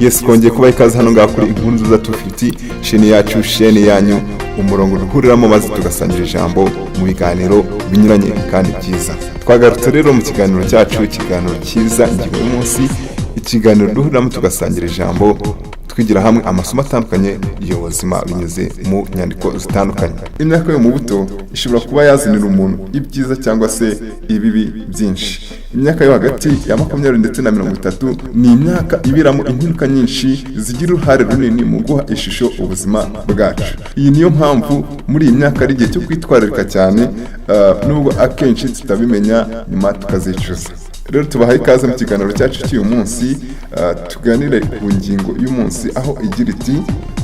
Yes, kongeye kuba ikaze hano ngaha kuri Inkuru Nziza 250, sheni yacu, sheni yanyu, umurongo duhuriramo maze tugasangira ijambo mu biganiro binyuranye kandi byiza. Twagarutse rero mu kiganiro cyacu, ikiganiro cyiza ingingo y'umunsi, ikiganiro duhuriramo tugasangira ijambo, twigira hamwe amasomo atandukanye y'ubuzima binyuze mu nyandiko zitandukanye. Imyaka yo mu buto ishobora kuba yazanira umuntu ibyiza cyangwa se ibibi byinshi. Imyaka yo hagati ya 20 ndetse na 30 ni imyaka ibiramo impinduka nyinshi zigira uruhare runini mu guha ishusho ubuzima bwacu. Iyi niyo mpamvu muri iyi myaka ari igihe cyo kwitwararika cyane, nubwo akenshi tutabimenya nyuma tukazicuza. Rero tubahaye ikaze mu kiganiro cyacu cy'uyu munsi, tuganire ku ngingo y'umunsi aho igira iti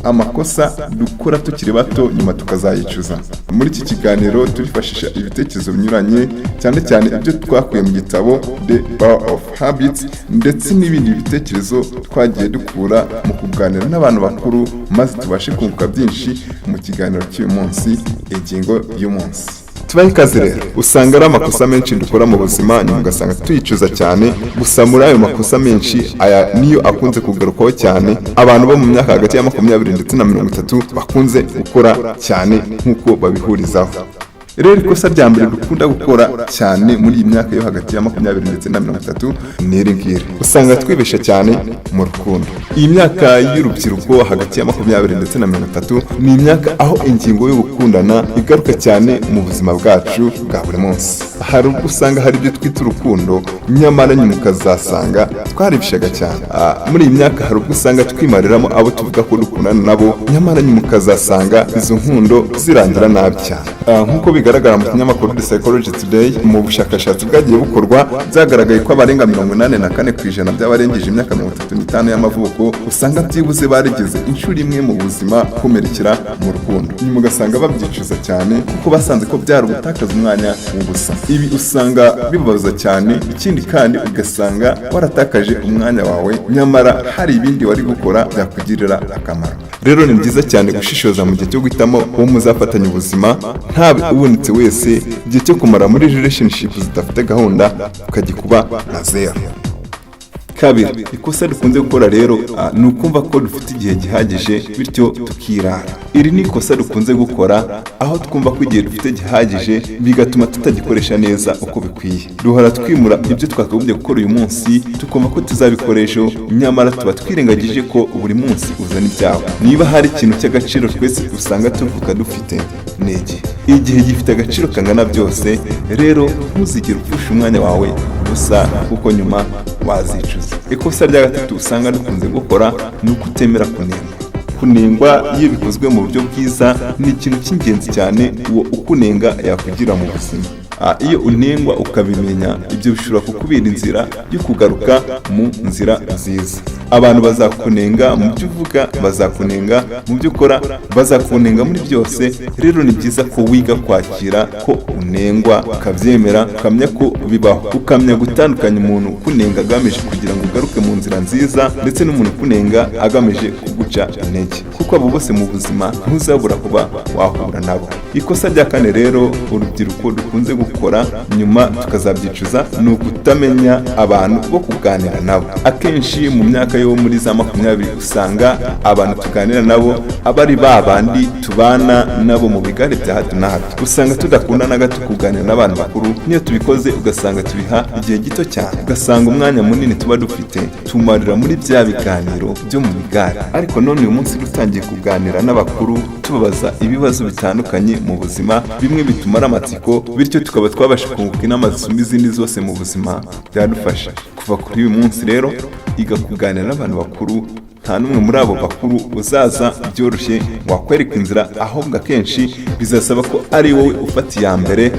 amakosa dukora tukiri bato nyuma tukazayicuza. Muri iki kiganiro turifashisha ibitekerezo binyuranye, cyane cyane ibyo twakuye mu gitabo The Power of Habits ndetse n'ibindi bitekerezo twagiye dukura mu kuganira n'abantu bakuru, maze tubashe kunguka byinshi mu kiganiro cy'uyu munsi, ingingo y'umunsi. Tubaye ikaze rero, usanga ari amakosa menshi dukora mu buzima nyuma ugasanga tuyicuza cyane. Gusa muri ayo makosa menshi, aya niyo akunze kugarukaho cyane abantu bo mu myaka hagati ya 20 ndetse na 30 bakunze gukora cyane nk'uko babihurizaho. Rero ikosa rya mbere dukunda gukora cyane muri iyi myaka yo hagati ya 20 ndetse na 30 ni iri ngiri: usanga twibesha cyane mu rukundo. Iyi myaka y'urubyiruko hagati ya 20 ndetse na 30 ni imyaka aho ingingo yo gukundana igaruka cyane mu buzima bwacu bwa buri munsi. Hari ubwo usanga hari ibyo twita urukundo, nyamara nyuma ukazasanga twaribishaga cyane. Muri iyi myaka hari ubwo usanga twimariramo abo tuvuga ko dukundana nabo, nyamara nyuma ukazasanga izo nkundo zirangira nabi cyane. Nk'uko bigaragara mu kinyamakuru The Psychology Today, mu bushakashatsi bwagiye bukorwa byagaragaye ko abarenga 84% by'abarengeje imyaka 35 y'amavuko usanga byibuze barigeze inshuro imwe mu buzima komerekera mu rukundo, nyuma ugasanga babyicuza cyane kuko basanze ko byari ubutakaza umwanya mu busa. Ibi usanga bibabaza cyane, ikindi kandi ugasanga waratakaje umwanya wawe nyamara hari ibindi wari gukora byakugirira akamaro. Rero ni byiza cyane gushishoza mu gihe cyo guhitamo uwo muzafatanya ubuzima, ntabe ubonetse wese igihe cyo kumara muri relationship zidafite gahunda ukagikuba na zero. Kabiri, ikosa dukunze gukora rero ni ukumva ko dufite igihe gihagije bityo tukirara. Iri ni ikosa dukunze gukora, aho twumva ko igihe dufite gihagije bigatuma tutagikoresha neza uko bikwiye. Duhora twimura ibyo twakagombye gukora uyu munsi tukumva ko tuzabikoresha, nyamara tuba twirengagije ko buri munsi uzana ibyawe. Niba hari ikintu cy'agaciro twese usanga tuvuga dufite, ni igihe gifite agaciro kangana byose. Rero ntuzigere upfusha umwanya wawe gusa kuko nyuma wazicuza. Ikosa rya gatatu usanga dukunze gukora ni ukutemera kunengwa. Iyo bikozwe mu buryo bwiza ni ikintu cy'ingenzi cyane uwo ukunenga yakugira mu buzima. Iyo unengwa ukabimenya, ibyo bishobora kukubera inzira yo kugaruka mu nzira nziza. Abantu bazakunenga mu byo uvuga, bazakunenga mu byo ukora, bazakunenga muri byose. Rero ni byiza ko wiga kwakira ko unengwa, ukabyemera, ukamenya ko bibaho, ukamenya gutandukanya umuntu ukunenga agamije kugira ngo ugaruke mu nzira nziza, ndetse n'umuntu ukunenga agamije kuguca intege, kuko abo bose mu buzima ntuzabura kuba wahura nabo. Ikosa rya kane rero urubyiruko dukunze gukora nyuma tukazabyicuza ni ukutamenya abantu bo kuganira nabo. Akenshi mu myaka yo muri za 20 usanga abantu tuganira nabo aba ari babandi tubana nabo mu bigare bya hato na hato. Usanga tudakunda na gato kuganira n'abantu bakuru, niyo tubikoze ugasanga tubiha igihe gito cyane, ugasanga umwanya munini tuba dufite tumarira muri bya biganiro byo mu bigare. Ariko none uyu munsi dutangiye kuganira n'abakuru, tubabaza ibibazo bitandukanye mu buzima, bimwe bitumara amatsiko, bityo tukaba twabasha kunguka inama zisumba izindi zose mu buzima byadufasha. Kuva kuri uyu munsi rero iga kuganira n'abantu bakuru. Nta n'umwe muri abo bakuru uzaza byoroshye wakwereka inzira, ahubwo akenshi bizasaba ko ari wowe ufata iya mbere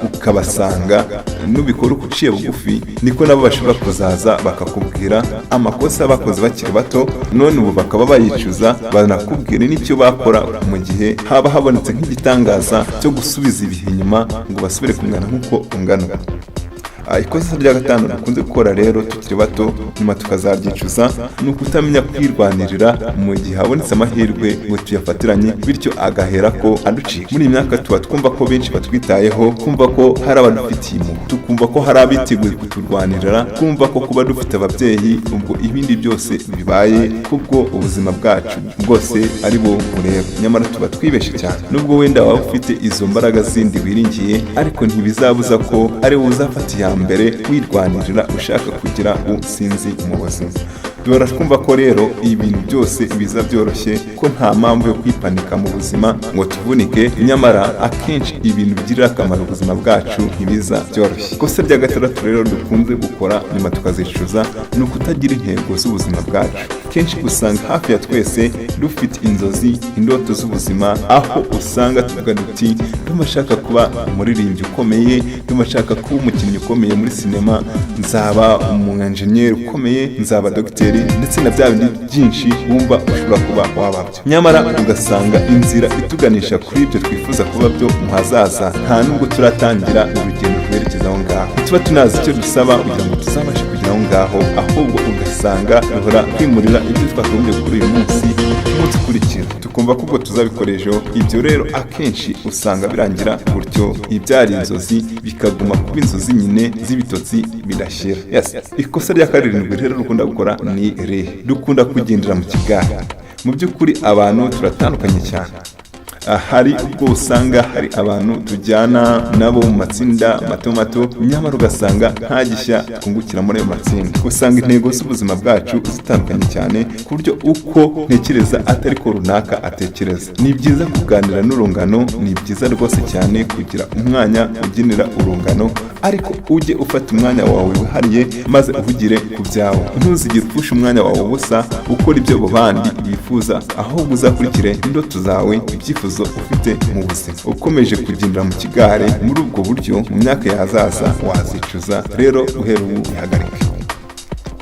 ukabasanga. Nubikora uko uciye bugufi, niko nabo bashobora kuzaza bakakubwira amakosa bakoze bakiri bato, none ubu bakaba bayicuza, banakubwira n'icyo bakora mu gihe haba habonetse nk'igitangaza cyo gusubiza ibihe inyuma ngo basubire kungana nk'uko ungana. ikosa rya gatanu dukunze gukora rero tukiri bato nyuma tukazaryicuza ni ukutamenya kwirwanirira mu gihe habonetse amahirwe ngo tuyafatiranye bityo agahera ko aducika. Muri iyi myaka tuba twumva ko benshi batwitayeho, kumva ko hari abadufitiye impuhwe, tukumva ko hari abiteguye kuturwanirira, kumva ko kuba dufite ababyeyi ubwo ibindi byose bibaye kubwo ubuzima bwacu bwose ari bo bureba. Nyamara tuba twibeshye cyane. Nubwo wenda waba ufite izo mbaraga zindi wiringiye, ariko ntibizabuza ko ari wowe uzafata iya mbere wirwanirira ushaka kugira usinzi mu buzima. Duhora twumva ko rero ibintu byose biza byoroshye, ko nta mpamvu yo kwipanika mu buzima ngo tuvunike, nyamara akenshi ibintu bigirira akamaro ubuzima bwacu ntibiza byoroshye. Ikosa rya gatandatu rero dukunze gukora nyuma tukazicuza ni ukutagira intego z'ubuzima bwacu. Kenshi usanga hafi ya twese dufite inzozi, indoto z'ubuzima, aho usanga tuvuga duti ndumashaka kuba umuririmbyi ukomeye, ndumashaka kuba umukinnyi ukomeye muri sinema, nzaba umunjeniyeri ukomeye, nzaba dogiteri, ndetse na bya bindi byinshi wumva ushobora kuba wababyo. Nyamara ugasanga inzira ituganisha kuri ibyo twifuza kuba byo mu hazaza nta nubwo turatangira urugendo rwerekeza aho ngaho. Tuba tunazi icyo dusaba kugira ngo tuzabashe kugera aho ngaho, ahubwo ugasanga duhora kwimurira ibyo twakagombye kuri uyu munsi umunsi ukurikira, tukumva ko ubwo tuzabikoreshaho. Ibyo rero akenshi usanga birangira gutyo, ibyari inzozi bikaguma kuba inzozi nyine z'ibitotsi bidashira. Ikosa rya karindwi rero dukunda gukora ni dukunda kugendera mu kigare. Mu by'ukuri abantu turatandukanye cyane. Hari ubwo usanga hari abantu tujyana nabo mu matsinda mato mato, nyamara ugasanga nta gishya twungukira muri ayo matsinda. Usanga intego z'ubuzima bwacu zitandukanye cyane ku buryo uko ntekereza atari ko runaka atekereza. Ni byiza kuganira n'urungano, ni byiza rwose cyane kugira umwanya ugenera urungano, ariko ujye ufata umwanya wawe wihariye maze uvugire ku byawe. Ntuzigire upfusha umwanya wawe ubusa ukora ibyo abo bandi bifuza, ahubwo uzakurikire indoto zawe, ibyifuzo ufite mu buzima. Ukomeje kugendera mu kigare muri ubwo buryo, mu myaka yahazaza wazicuza. Rero uhera ubu bihagarike.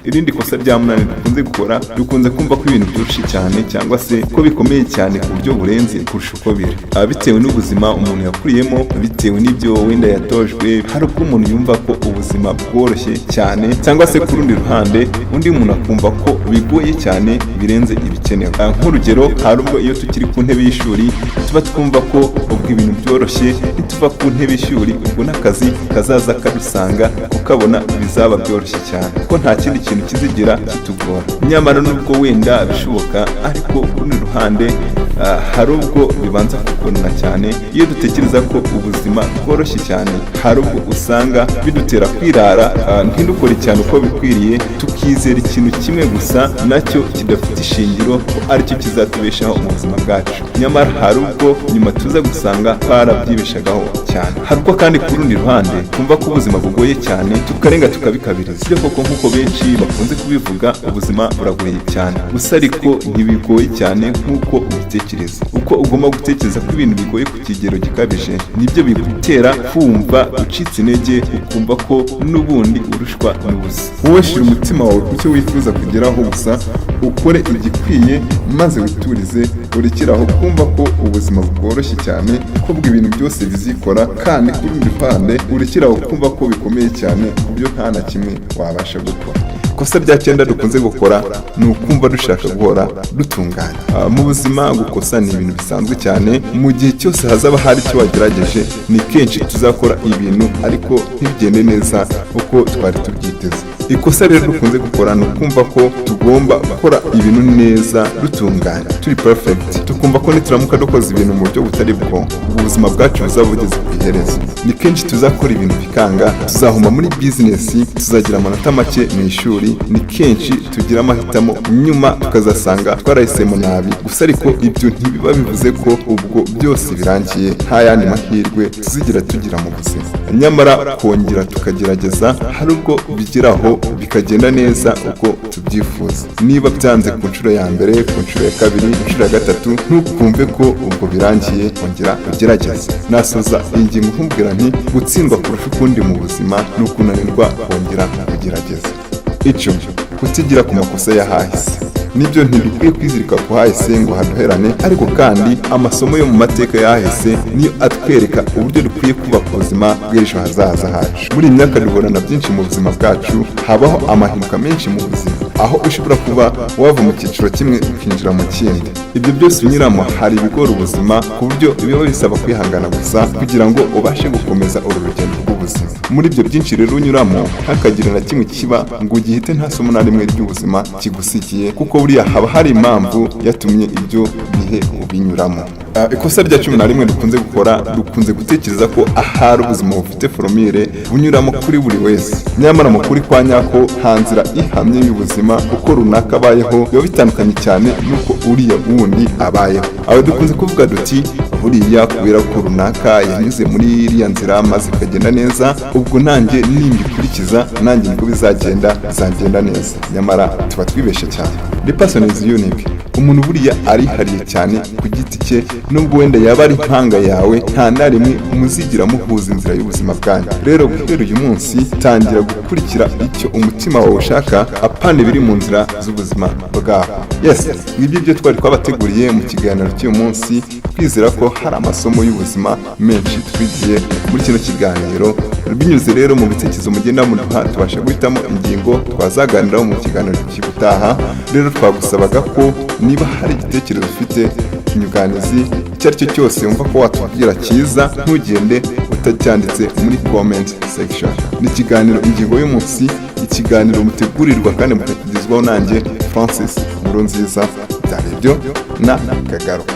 Irindi kosa rya munani dukunze gukora, dukunze kumva ko ibintu byoroshye cyane cyangwa se ko bikomeye cyane ku buryo burenze kurusha uko biri. Bitewe n'ubuzima umuntu yakuriyemo, bitewe n'ibyo wenda yatojwe, hari ubwo umuntu yumva ko ubuzima bworoshye cyane, cyangwa se ku rundi ruhande undi muntu akumva ko bigoye cyane birenze ibikenewe. Nk'urugero, hari ubwo iyo tukiri ku ntebe y'ishuri tuba twumva ko ubwo ibintu byoroshye, nituva ku ntebe y'ishuri ubwo n'akazi kazaza kadusanga kukabona bizaba byoroshye cyane, ko nta kindi kintu kizigera kitugora. Nyamara nubwo wenda bishoboka, ariko ku rundi ruhande hari ubwo bibanza kugorana cyane. Iyo dutekereza ko ubuzima bworoshye cyane, hari ubwo usanga bidutera kwirara, ntidukore cyane uko bikwiriye, tukizera ikintu kimwe gusa nacyo kidafite ishingiro ko aricyo kizatubeshaho mu buzima bwacu. Nyamara hari ubwo nyuma tuza gusanga twarabyibeshagaho cyane. Hari ubwo kandi ku rundi ruhande twumva ko ubuzima bugoye cyane, tukarenga tukabikabiriza. Ibyo koko nk'uko benshi bakunze kubivuga, ubuzima buragoye cyane, gusa ariko ntibigoye cyane nk'uko ubitekereza. Uko ugomba gutekereza ko ibintu bigoye ku kigero gikabije, nibyo bigutera kumva ucitse intege, ukumva ko n'ubundi urushwa n'ubusa. Wowe shira umutima wawe ku cyo wifuza kugeraho gusa, ukore igikwiye maze witurize, urekeraho kumva ko ubuzima bworoshye cyane, ko bwo ibintu byose bizikora, kandi ku rundi ruhande urekeraho kumva ko bikomeye cyane ku buryo nta na kimwe wabasha gukora. Ikosa rya 9 dukunze gukora ni ukumva dushaka guhora dutunganya. Mu buzima gukosa ni ibintu bisanzwe cyane. Mu gihe cyose hazaba hari icyo wagerageje, ni kenshi tuzakora ibintu ariko ntibigende neza uko twari tubyiteze. Ikosa rero dukunze gukora ni ukumva ko tugomba gukora ibintu neza dutunganya, turi perfect, tukumva ko nituramuka dukoze ibintu mu buryo butari bwo, ubuzima bwacu buzaba bugeze ku iherezo. Ni kenshi tuzakora ibintu bikanga, tuzahuma muri business, tuzagira amanota make mu ishuri, ni kenshi tugira amahitamo nyuma tukazasanga twarahisemo nabi. Gusa ariko ibyo ntibiba bivuze ko ubwo byose birangiye, nta yandi mahirwe tuzigira tugira mu buzima. Nyamara kongera tukagerageza, hari ubwo bigiraho bikagenda neza uko tubyifuza. Niba byanze ku nshuro ya mbere, ku nshuro ya kabiri, ku nshuro ya gatatu, ntukumve ko ubwo birangiye, ongera ugerageze. Nasoza ingingo nkubwira nti gutsindwa kurusha ukundi mu buzima ni ukunanirwa kongera kugerageza. Icyo kutigira ku makosa y'ahahise. nibyo ntidukwiye kwizirika ku hahise ngo haduherane, ariko kandi amasomo yo mu mateka yahise niyo atwereka uburyo dukwiye kubaka ubuzima bw'ejo hazaza hacu. Muri iyi myaka duhura na byinshi mu buzima bwacu, habaho amahinduka menshi mu buzima, aho ushobora kuba wava mu cyiciro kimwe ukinjira mu kindi. Ibyo byose unyuramo hari ibigora ubuzima ku buryo biba bisaba kwihangana gusa kugira ngo ubashe gukomeza uru rugendo rw'ubuzima. Muri ibyo byinshi rero unyuramo, hakagira na kimwe kiba ngo ugihite nta somo na rimwe ry'ubuzima kigusigiye, kuko buriya haba hari impamvu yatumye ibyo bihe ubinyuramo. Ikosa rya 11 dukunze gukora, dukunze gutekereza ko ahari ubuzima bufite formule bunyuramo kuri buri wese. Nyamara mu kuri kwa nyako nta nzira ihamye y'ubuzima uko runaka abayeho biba bitandukanye cyane nuko uriya wundi abayeho. Aho dukunze kuvuga duti buriya kubera ko runaka yanyuze muri iriya nzira maze ikagenda neza, ubwo nanjye nimbikurikiza nanjye niko bizagenda neza. Nyamara tuba twibeshe cyane. The person is unique. Umuntu buriya arihariye cyane ku giti cye, nubwo wenda yaba ari impanga yawe, nta na rimwe muzigira muhuza inzira y'ubuzima bwanyu. Rero guhera uyu munsi tangira gukurikira icyo umutima wawe ushaka, apana ibiri mu nzira z'ubuzima bwawe. Yes, nibyo byo twari twabateguriye mu kiganiro cy'uyu munsi. Twizera ko hari amasomo y'ubuzima menshi twigiye muri kino kiganiro. Binyuze rero mu bitekerezo mugenda muduha, tubasha guhitamo ingingo twazaganiraho mu kiganiro cy'ubutaha. Rero twagusabaga ko niba hari igitekerezo ufite, inyunganizi icyo ari cyo cyose wumva ko watubwira cyiza, ntugende utacyanditse muri comment section. Ni ikiganiro ingingo y'umunsi, ikiganiro mutegurirwa kandi mukakigezwaho nanjye Francis Nkurunziza. Byari byo na kagaruka.